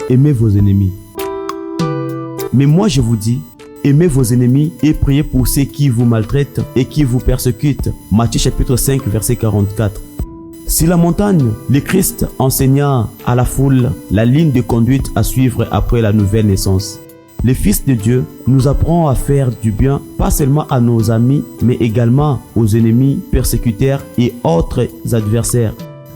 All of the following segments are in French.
aimez vos ennemis. Mais moi je vous dis, aimez vos ennemis et priez pour ceux qui vous maltraitent et qui vous persécutent. Matthieu chapitre 5 verset 44. Sur la montagne, le Christ enseigna à la foule la ligne de conduite à suivre après la nouvelle naissance. Le Fils de Dieu nous apprend à faire du bien, pas seulement à nos amis, mais également aux ennemis, persécuteurs et autres adversaires.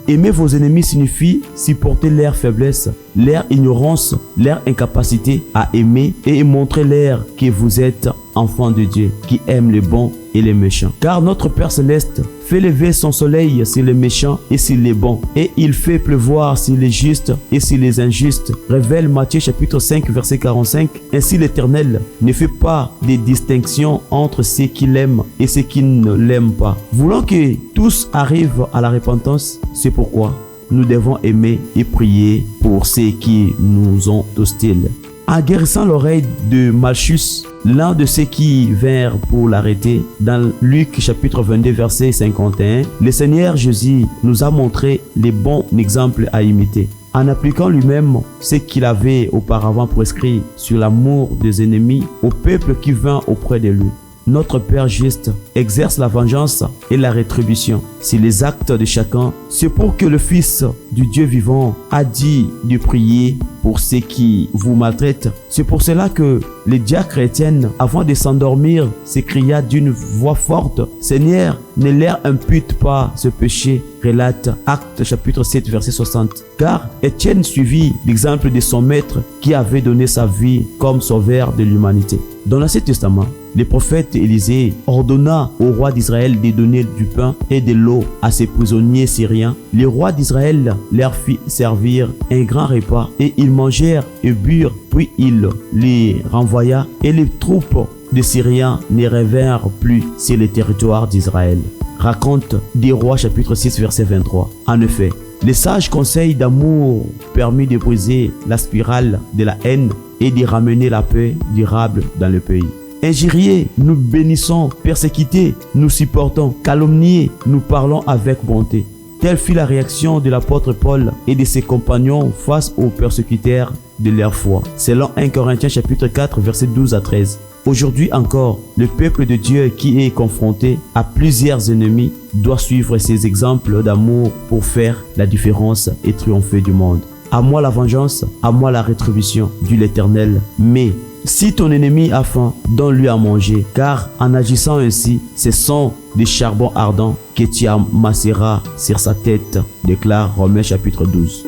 Aimer vos ennemis signifie supporter leur faiblesse, leur ignorance, leur incapacité à aimer et montrer leur que vous êtes enfants de Dieu qui aime les bons et les méchants. Car notre Père Céleste fait lever son soleil sur les méchants et sur les bons, et il fait pleuvoir sur les justes et sur les injustes. Révèle Matthieu chapitre 5 verset 45. Ainsi l'Éternel ne fait pas de distinction entre ceux qui l'aiment et ceux qui ne l'aiment pas. Voulant que tous arrivent à la repentance, c'est pourquoi nous devons aimer et prier pour ceux qui nous ont hostiles. En guérissant l'oreille de Malchus, l'un de ceux qui vinrent pour l'arrêter, dans Luc chapitre 22 verset 51, le Seigneur Jésus nous a montré les bons exemples à imiter. En appliquant lui-même ce qu'il avait auparavant prescrit sur l'amour des ennemis au peuple qui vint auprès de lui. Notre Père juste exerce la vengeance et la rétribution sur les actes de chacun. C'est pour que le Fils du Dieu vivant a dit de prier pour ceux qui vous maltraitent. C'est pour cela que le diacre Étienne, avant de s'endormir, s'écria d'une voix forte: Seigneur, ne leur impute pas ce péché. Relate Actes chapitre 7 verset 60. Car Étienne suivit l'exemple de son maître qui avait donné sa vie comme sauveur de l'humanité. Dans l'Ancien Testament, le prophète Élisée ordonna au roi d'Israël de donner du pain et de l'eau à ses prisonniers syriens. Le roi d'Israël leur fit servir un grand repas et ils mangèrent et burent, puis il les renvoya et les troupes des Syriens ne revinrent plus sur le territoire d'Israël. Raconte des Rois chapitre 6 verset 23. En effet, les sages conseils d'amour permis de briser la spirale de la haine et de ramener la paix durable dans le pays. Injuriés, nous bénissons, persécutés, nous supportons, calomniés, nous parlons avec bonté. Telle fut la réaction de l'apôtre Paul et de ses compagnons face aux persécuteurs de leur foi. Selon 1 Corinthiens chapitre 4 verset 12 à 13. Aujourd'hui encore, le peuple de Dieu qui est confronté à plusieurs ennemis doit suivre ces exemples d'amour pour faire la différence et triompher du monde. À moi la vengeance, à moi la rétribution, dit l'Éternel. Mais si ton ennemi a faim, donne-lui à manger, car en agissant ainsi, ce sont des charbons ardents que tu amasseras sur sa tête, déclare Romains chapitre 12.